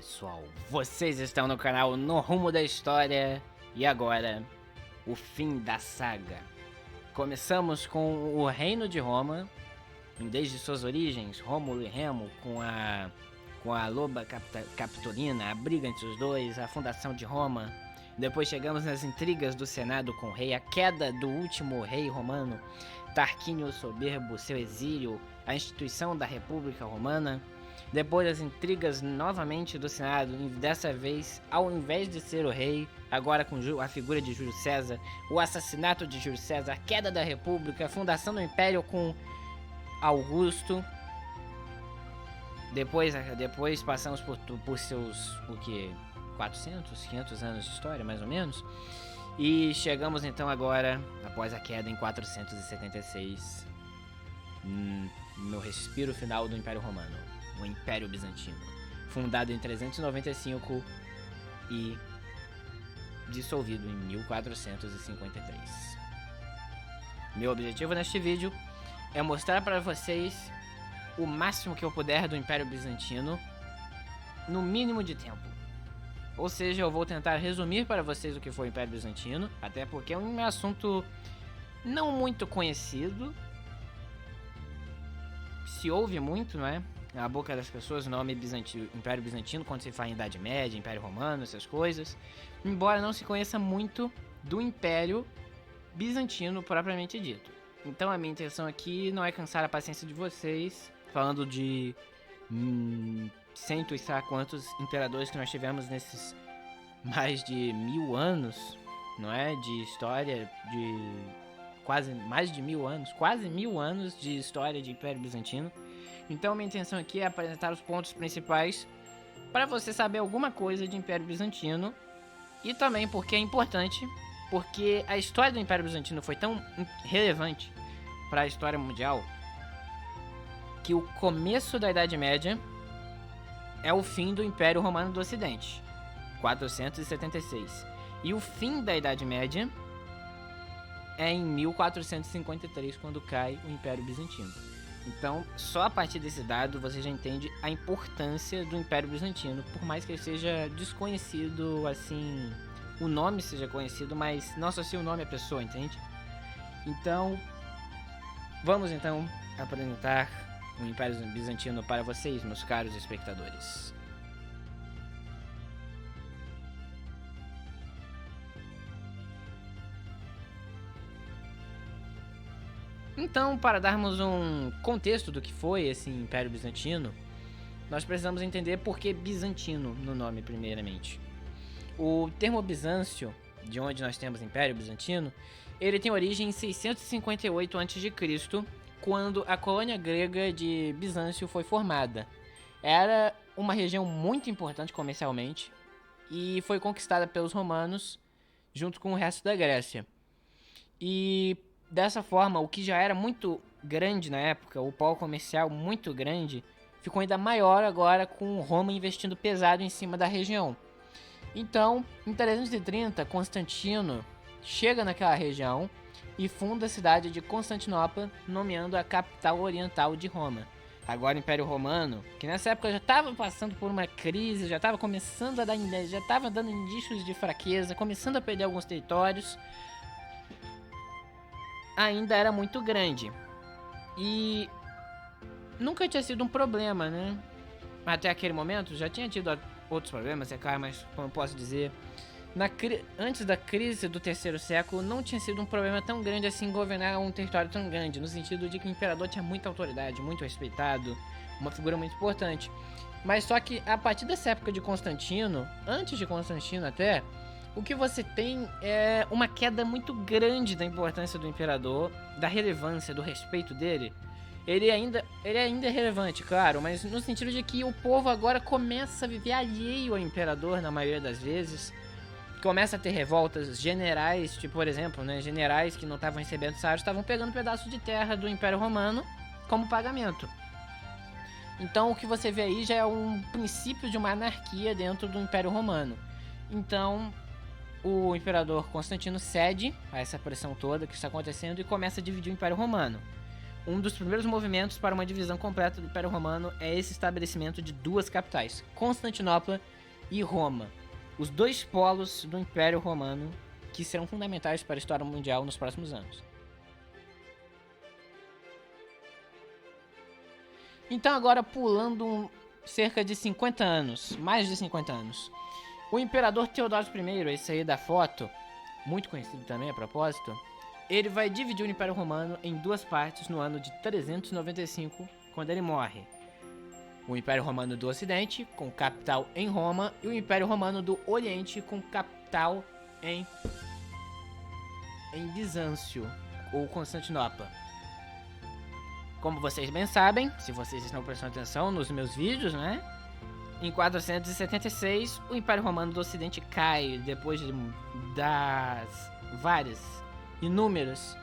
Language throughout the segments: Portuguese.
pessoal, vocês estão no canal No Rumo da História e agora, o fim da saga. Começamos com o Reino de Roma, desde suas origens, Rômulo e Remo, com a loba Capitolina, a briga entre os dois, a fundação de Roma. Depois chegamos nas intrigas do Senado com o rei, a queda do último rei romano, Tarquínio o Soberbo, seu exílio, a instituição da República Romana. Depois as intrigas novamente do Senado, dessa vez, ao invés de ser o rei, agora com a figura de Júlio César, o assassinato de Júlio César, a queda da República, a fundação do Império com Augusto. Depois passamos por seus, 400, 500 anos de história, mais ou menos. E chegamos então agora, após a queda em 476, no respiro final do Império Romano, o Império Bizantino, fundado em 395 e dissolvido em 1453. Meu objetivo neste vídeo é mostrar para vocês o máximo que eu puder do Império Bizantino no mínimo de tempo. Ou seja, eu vou tentar resumir para vocês o que foi o Império Bizantino, até porque é um assunto não muito conhecido. Se ouve muito, não é? Na boca das pessoas o nome Império Bizantino quando se fala em Idade Média, Império Romano, essas coisas. Embora não se conheça muito do Império Bizantino propriamente dito. Então a minha intenção aqui não é cansar a paciência de vocês, falando de cento e sei lá quantos imperadores que nós tivemos nesses mais de 1000 anos, não é? De história, de quase mais de 1000 anos, quase 1000 anos de história de Império Bizantino. Então minha intenção aqui é apresentar os pontos principais para você saber alguma coisa de Império Bizantino, e também porque é importante, porque a história do Império Bizantino foi tão relevante para a história mundial que o começo da Idade Média é o fim do Império Romano do Ocidente, 476. E o fim da Idade Média é em 1453, quando cai o Império Bizantino. Então, só a partir desse dado você já entende a importância do Império Bizantino, por mais que ele seja desconhecido, assim, o nome seja conhecido, mas não associa o nome à pessoa, entende? Então, vamos então apresentar o Império Bizantino para vocês, meus caros espectadores. Então, para darmos um contexto do que foi esse Império Bizantino, nós precisamos entender por que Bizantino no nome, primeiramente. O termo Bizâncio, de onde nós temos Império Bizantino, ele tem origem em 658 a.C., quando a colônia grega de Bizâncio foi formada. Era uma região muito importante comercialmente e foi conquistada pelos romanos junto com o resto da Grécia. E dessa forma, o que já era muito grande na época, o polo comercial muito grande, ficou ainda maior agora com Roma investindo pesado em cima da região. Então, em 330, Constantino chega naquela região e funda a cidade de Constantinopla, nomeando a capital oriental de Roma. Agora o Império Romano, que nessa época já estava passando por uma crise, já estava começando a já estava dando indícios de fraqueza, começando a perder alguns territórios, ainda era muito grande. E nunca tinha sido um problema, né? Até aquele momento já tinha tido outros problemas, é claro, mas como eu posso dizer, antes da crise do terceiro século, não tinha sido um problema tão grande assim governar um território tão grande, no sentido de que o imperador tinha muita autoridade, muito respeitado, uma figura muito importante. Mas só que a partir dessa época de Constantino, antes de Constantino até, o que você tem é uma queda muito grande da importância do imperador, da relevância, do respeito dele. Ele ainda é relevante, claro, mas no sentido de que o povo agora começa a viver alheio ao imperador na maioria das vezes. Começa a ter revoltas, generais, tipo, por exemplo, né, generais que não estavam recebendo salário estavam pegando pedaços de terra do Império Romano como pagamento. Então o que você vê aí já é um princípio de uma anarquia dentro do Império Romano. Então o imperador Constantino cede a essa pressão toda que está acontecendo e começa a dividir o Império Romano. um dos primeiros movimentos para uma divisão completa do Império Romano é esse estabelecimento de duas capitais, Constantinopla e Roma, os dois polos do Império Romano que serão fundamentais para a história mundial nos próximos anos. Então agora pulando cerca de 50 anos, mais de 50 anos, o Imperador Teodósio I, esse aí da foto, muito conhecido também a propósito, ele vai dividir o Império Romano em duas partes no ano de 395, quando ele morre. O Império Romano do Ocidente, com capital em Roma, e o Império Romano do Oriente, com capital em Bizâncio, ou Constantinopla. Como vocês bem sabem, se vocês estão prestando atenção nos meus vídeos, né? Em 476, o Império Romano do Ocidente cai depois das várias, inúmeras,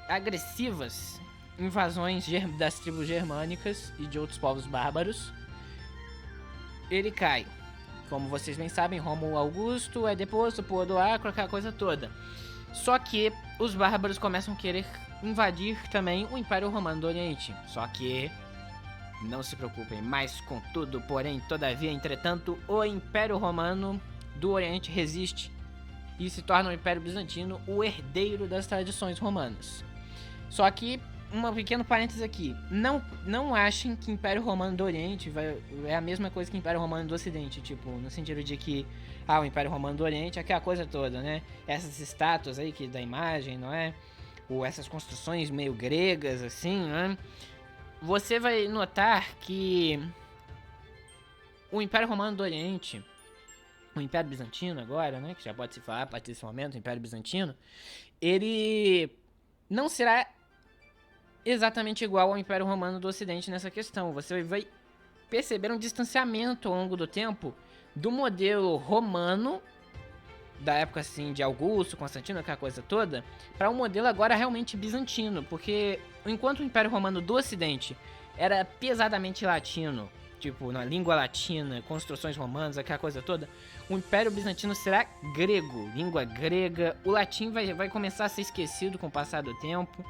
agressivas invasões das tribos germânicas e de outros povos bárbaros. Ele cai. Como vocês bem sabem, Rômulo Augusto é deposto por Odoacro, aquela coisa toda. Só que os bárbaros começam a querer invadir também o Império Romano do Oriente. Só que não se preocupem, mas contudo, porém, todavia, entretanto, o Império Romano do Oriente resiste e se torna o Império Bizantino o herdeiro das tradições romanas. Só que, um pequeno parênteses aqui, não achem que Império Romano do Oriente é a mesma coisa que Império Romano do Ocidente, tipo, no sentido de que, o Império Romano do Oriente é aquela coisa toda, né? Essas estátuas aí da imagem, não é? Ou essas construções meio gregas, assim, né? Você vai notar que o Império Romano do Oriente, o Império Bizantino agora, né, que já pode se falar a partir desse momento, o Império Bizantino, ele não será exatamente igual ao Império Romano do Ocidente nessa questão. Você vai perceber um distanciamento ao longo do tempo do modelo romano, da época assim de Augusto, Constantino, aquela coisa toda, para um modelo agora realmente bizantino, porque enquanto o Império Romano do Ocidente era pesadamente latino, tipo na língua latina, construções romanas, aquela coisa toda, o Império Bizantino será grego, língua grega, o latim vai começar a ser esquecido com o passar do tempo,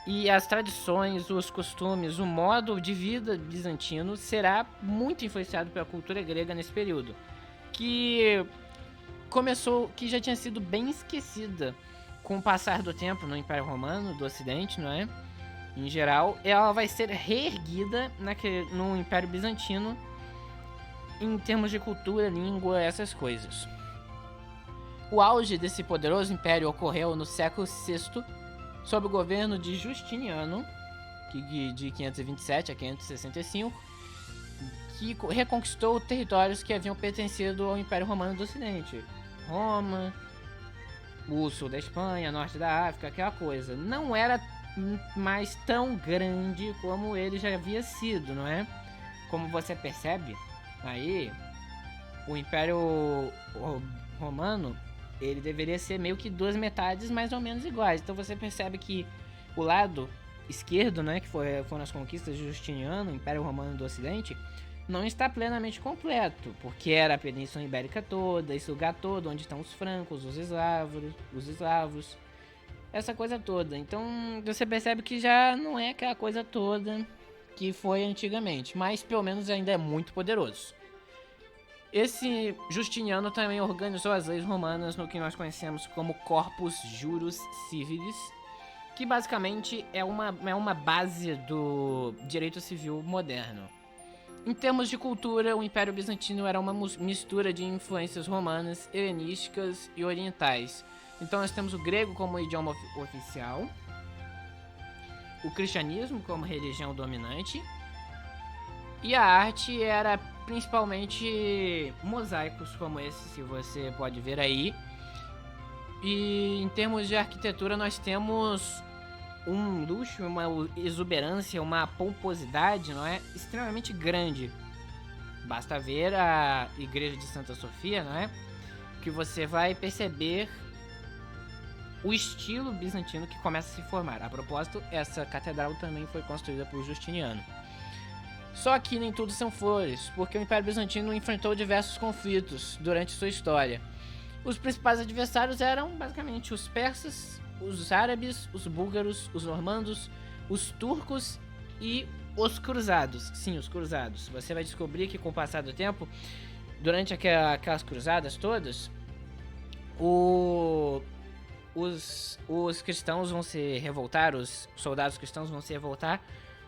e as tradições, os costumes, o modo de vida bizantino será muito influenciado pela cultura grega nesse período, que já tinha sido bem esquecida com o passar do tempo no Império Romano do Ocidente, não é? Em geral, ela vai ser reerguida no Império Bizantino em termos de cultura, língua, essas coisas. O auge desse poderoso império ocorreu no século VI, sob o governo de Justiniano, de 527 a 565, que reconquistou territórios que haviam pertencido ao Império Romano do Ocidente. Roma, o sul da Espanha, norte da África, aquela coisa. Não era mais tão grande como ele já havia sido, não é? Como você percebe, aí o Império Romano, ele deveria ser meio que duas metades mais ou menos iguais. Então você percebe que o lado esquerdo, né, que foram as conquistas de Justiniano, o Império Romano do Ocidente, não está plenamente completo, porque era a Península Ibérica toda, esse lugar todo onde estão os francos, os eslavos, essa coisa toda. Então você percebe que já não é aquela coisa toda que foi antigamente, mas pelo menos ainda é muito poderoso. Esse Justiniano também organizou as leis romanas no que nós conhecemos como Corpus Juris Civilis, que basicamente é uma base do direito civil moderno. Em termos de cultura, o Império Bizantino era uma mistura de influências romanas, helenísticas e orientais. Então nós temos o grego como idioma oficial, o cristianismo como religião dominante, e a arte era principalmente mosaicos como esse, que você pode ver aí. E em termos de arquitetura nós temos um luxo, uma exuberância, uma pomposidade, não é? Extremamente grande. Basta ver a igreja de Santa Sofia, não é? Que você vai perceber o estilo bizantino que começa a se formar. A propósito, essa catedral também foi construída por Justiniano. Só que nem tudo são flores, porque o Império Bizantino enfrentou diversos conflitos durante sua história. Os principais adversários eram basicamente os persas, os árabes, os búlgaros, os normandos, os turcos e os cruzados. Sim, os cruzados. Você vai descobrir que com o passar do tempo, durante aquelas cruzadas todas, os cristãos vão se revoltar, os soldados cristãos vão se revoltar,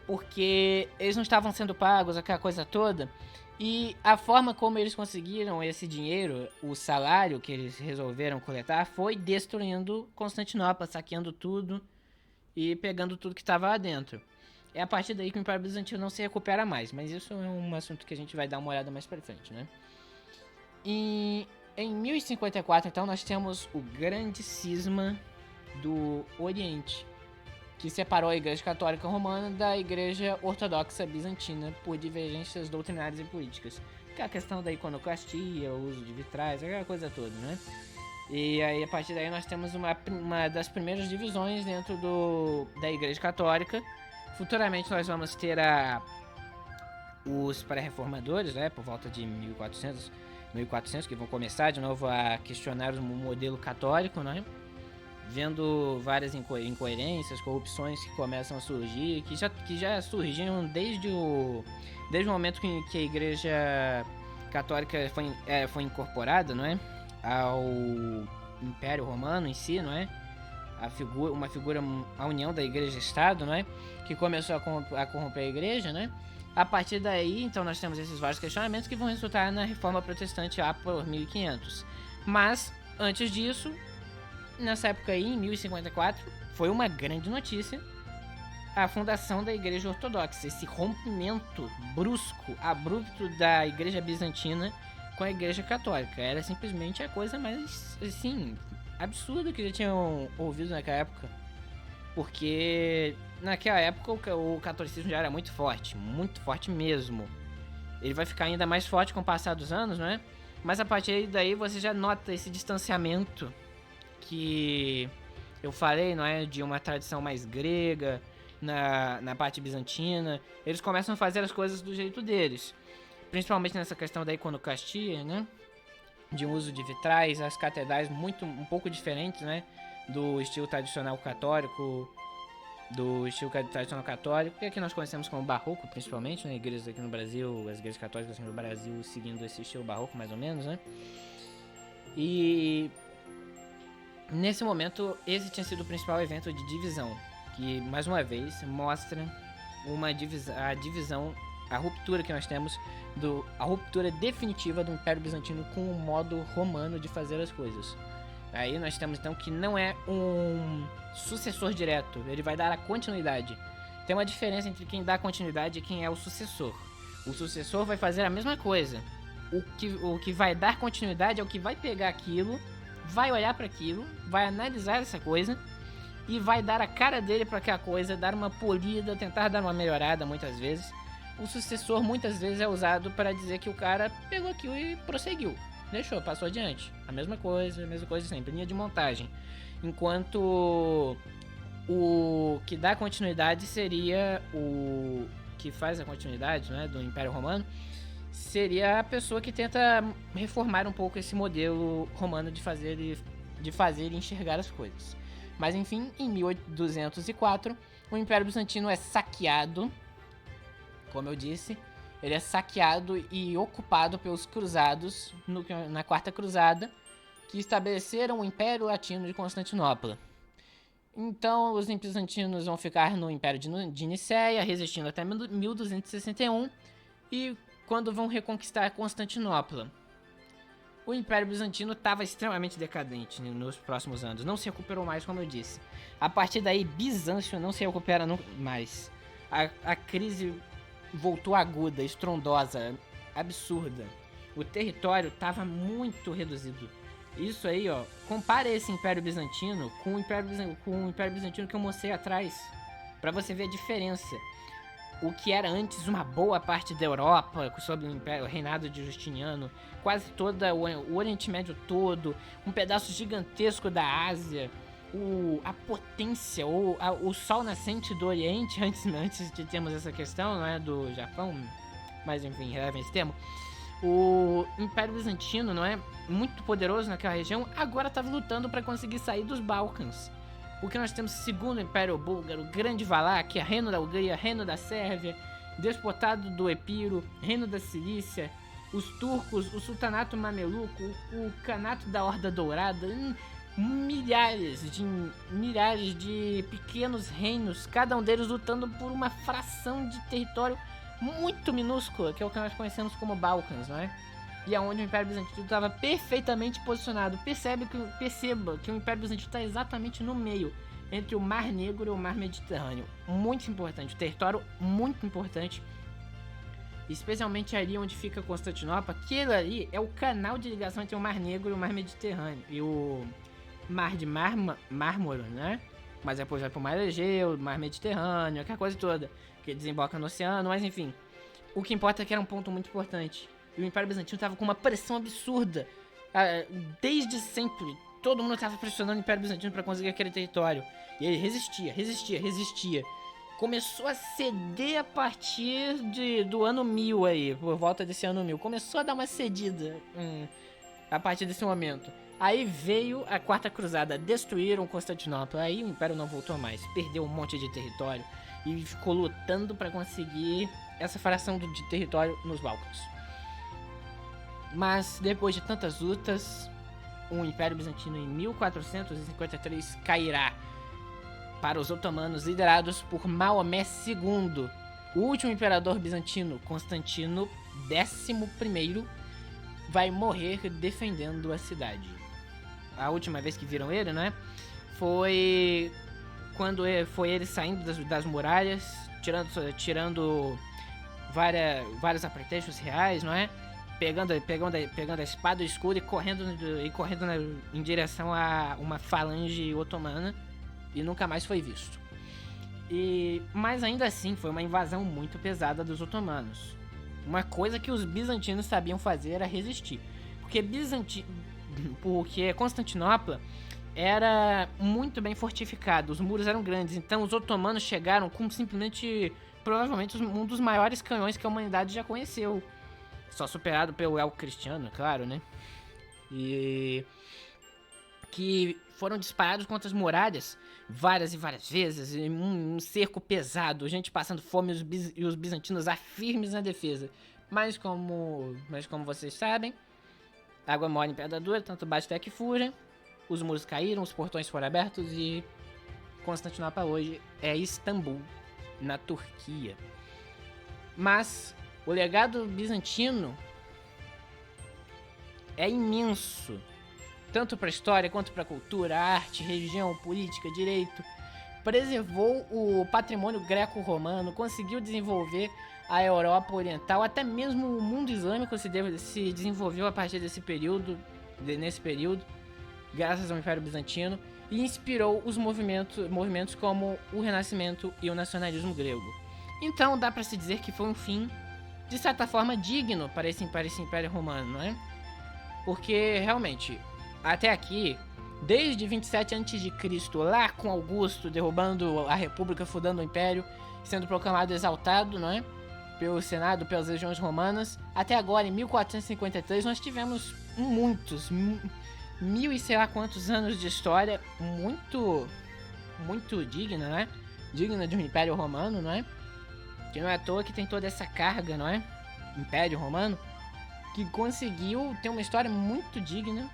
porque eles não estavam sendo pagos, aquela coisa toda. E a forma como eles conseguiram esse dinheiro, o salário que eles resolveram coletar, foi destruindo Constantinopla, saqueando tudo e pegando tudo que estava lá dentro. É a partir daí que o Império Bizantino não se recupera mais, mas isso é um assunto que a gente vai dar uma olhada mais pra frente, né? E em 1054, então, nós temos o grande cisma do Oriente, que separou a Igreja Católica Romana da Igreja Ortodoxa Bizantina por divergências doutrinárias e políticas. Que é a questão da iconoclastia, o uso de vitrais, aquela coisa toda, né? E aí, a partir daí, nós temos uma das primeiras divisões dentro da Igreja Católica. Futuramente, nós vamos ter os pré-reformadores, né? Por volta de 1400, que vão começar de novo a questionar o modelo católico, né? Vendo várias incoerências, corrupções que começam a surgir, que já surgiam desde o momento que a Igreja Católica foi incorporada, não é? Ao Império Romano em si, não é? A união da Igreja-Estado, não é? Que começou a corromper a Igreja, né? A partir daí, então, nós temos esses vários questionamentos que vão resultar na Reforma Protestante lá por 1500. Mas, antes disso, nessa época aí, em 1054, foi uma grande notícia a fundação da Igreja Ortodoxa, esse rompimento brusco, abrupto da Igreja Bizantina com a Igreja Católica. Era simplesmente a coisa mais, assim, absurda que já tinham ouvido naquela época. Porque naquela época o catolicismo já era muito forte mesmo. Ele vai ficar ainda mais forte com o passar dos anos, não é? Mas a partir daí você já nota esse distanciamento que eu falei, não é? De uma tradição mais grega na parte bizantina. Eles começam a fazer as coisas do jeito deles. Principalmente nessa questão da iconoclastia, né? De uso de vitrais, as catedrais um pouco diferentes, né? Do estilo tradicional católico, que aqui nós conhecemos como barroco, principalmente, né? Igrejas aqui no Brasil, as igrejas católicas aqui no Brasil seguindo esse estilo barroco, mais ou menos, né? E nesse momento, esse tinha sido o principal evento de divisão, que, mais uma vez, mostra a ruptura que nós temos, a ruptura definitiva do Império Bizantino com o modo romano de fazer as coisas. Aí nós temos então que não é um sucessor direto, ele vai dar a continuidade. Tem uma diferença entre quem dá continuidade e quem é o sucessor. O sucessor vai fazer a mesma coisa. O que vai dar continuidade é o que vai pegar aquilo, vai olhar para aquilo, vai analisar essa coisa e vai dar a cara dele para aquela coisa, dar uma polida, tentar dar uma melhorada muitas vezes. O sucessor muitas vezes é usado para dizer que o cara pegou aquilo e prosseguiu. Passou adiante. A mesma coisa sempre, linha de montagem. Enquanto o que dá continuidade seria o que faz a continuidade, né, do Império Romano, seria a pessoa que tenta reformar um pouco esse modelo romano de fazer e enxergar as coisas. Mas enfim, em 1204, o Império Bizantino é saqueado, como eu disse. Ele é saqueado e ocupado pelos cruzados na Quarta Cruzada, que estabeleceram o Império Latino de Constantinopla. Então, os bizantinos vão ficar no Império de Nicéia, resistindo até 1261, e quando vão reconquistar Constantinopla. O Império Bizantino estava extremamente decadente nos próximos anos, não se recuperou mais, como eu disse. A partir daí, Bizâncio não se recupera mais. A crise voltou aguda, estrondosa, absurda. O território estava muito reduzido. Isso aí, ó, compara esse Império Bizantino com o Império Bizantino que eu mostrei atrás, para você ver a diferença. O que era antes uma boa parte da Europa, sob o reinado de Justiniano, quase toda o Oriente Médio todo, um pedaço gigantesco da Ásia, a potência, o sol nascente do Oriente, antes de termos essa questão, não é, do Japão, mas enfim, releva esse termo. O Império Bizantino, não é, muito poderoso naquela região, agora estava lutando para conseguir sair dos Balcãs, porque nós temos o segundo Império Búlgaro, o Grande Valáquia, Reino da Hungria, Reino da Sérvia, Despotado do Epiro, Reino da Cilícia, os turcos, o Sultanato Mameluco, o Kanato da Horda Dourada, milhares de pequenos reinos, cada um deles lutando por uma fração de território muito minúscula, que é o que nós conhecemos como Balcãs, não é? E aonde o Império Bizantino estava perfeitamente posicionado. Perceba que o Império Bizantino está exatamente no meio, entre o Mar Negro e o Mar Mediterrâneo. Muito importante, o território muito importante, especialmente ali onde fica Constantinopla. Aquilo ali é o canal de ligação entre o Mar Negro e o Mar Mediterrâneo. E o Mar de Mármara, né? Mas depois vai pro Mar Egeu, Mar Mediterrâneo, aquela coisa toda, que desemboca no oceano, mas enfim. O que importa é que era um ponto muito importante. E o Império Bizantino estava com uma pressão absurda. Desde sempre, todo mundo estava pressionando o Império Bizantino para conseguir aquele território. E ele resistia. Começou a ceder a partir do ano 1000 aí, por volta desse ano 1000. Começou a dar uma cedida a partir desse momento. Aí veio a Quarta Cruzada, destruíram Constantinopla. Aí o Império não voltou mais, perdeu um monte de território e ficou lutando para conseguir essa fração de território nos Balcãs. Mas depois de tantas lutas, o Império Bizantino em 1453 cairá para os otomanos liderados por Maomé II, o último imperador bizantino. Constantino XI vai morrer defendendo a cidade. A última vez que viram ele, né, foi quando foi ele saindo das muralhas, tirando vários apetrechos reais, não é? Pegando a espada e o escudo e correndo em direção a uma falange otomana, e nunca mais foi visto. Mas ainda assim foi uma invasão muito pesada dos otomanos. Uma coisa que os bizantinos sabiam fazer era resistir, porque Constantinopla era muito bem fortificado, os muros eram grandes, então os otomanos chegaram com provavelmente um dos maiores canhões que a humanidade já conheceu. Só superado pelo El Cristiano, claro, né? E que foram disparados contra as muralhas várias e várias vezes, em um cerco pesado, gente passando fome e os bizantinos firmes na defesa. Mas como vocês sabem, água mole em pedra dura, tanto bate até que fuja. Os muros caíram, os portões foram abertos e Constantinopla hoje é Istambul, na Turquia. Mas o legado bizantino é imenso, tanto para a história quanto para a cultura, arte, religião, política, direito. Preservou o patrimônio greco-romano, conseguiu desenvolver a Europa Oriental, até mesmo o mundo islâmico se desenvolveu a partir nesse período, graças ao Império Bizantino, e inspirou os movimentos como o Renascimento e o nacionalismo grego. Então dá para se dizer que foi um fim, de certa forma, digno para esse Império Romano, não é? Porque, realmente, até aqui, desde 27 a.C., lá com Augusto, derrubando a República, fundando o Império, sendo proclamado exaltado, não é? Pelo Senado, pelas legiões romanas, até agora, em 1453, nós tivemos muitos, mil e sei lá quantos anos de história, muito digna, né? Digna de um Império Romano, não é? Que não é à toa que tem toda essa carga, não é? Império Romano, que conseguiu ter uma história muito digna.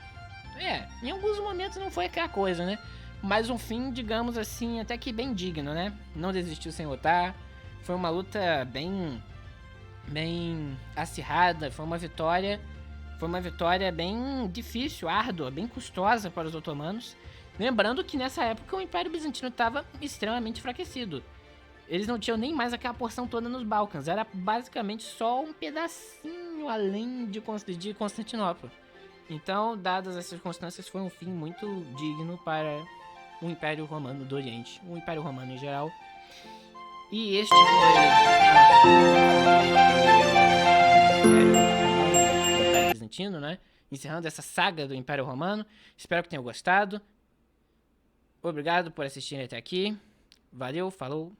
Em alguns momentos não foi aquela coisa, né? Mas um fim, digamos assim, até que bem digno, né? Não desistiu sem lutar. Foi uma luta bem acirrada, foi uma vitória bem difícil, árdua, bem custosa para os otomanos. Lembrando que nessa época o Império Bizantino estava extremamente enfraquecido. Eles não tinham nem mais aquela porção toda nos Balcãs, era basicamente só um pedacinho além de Constantinopla. Então, dadas as circunstâncias, foi um fim muito digno para o Império Romano do Oriente, o Império Romano em geral. E este foi o Império Bizantino, né? Encerrando essa saga do Império Romano. Espero que tenham gostado. Obrigado por assistirem até aqui. Valeu, falou!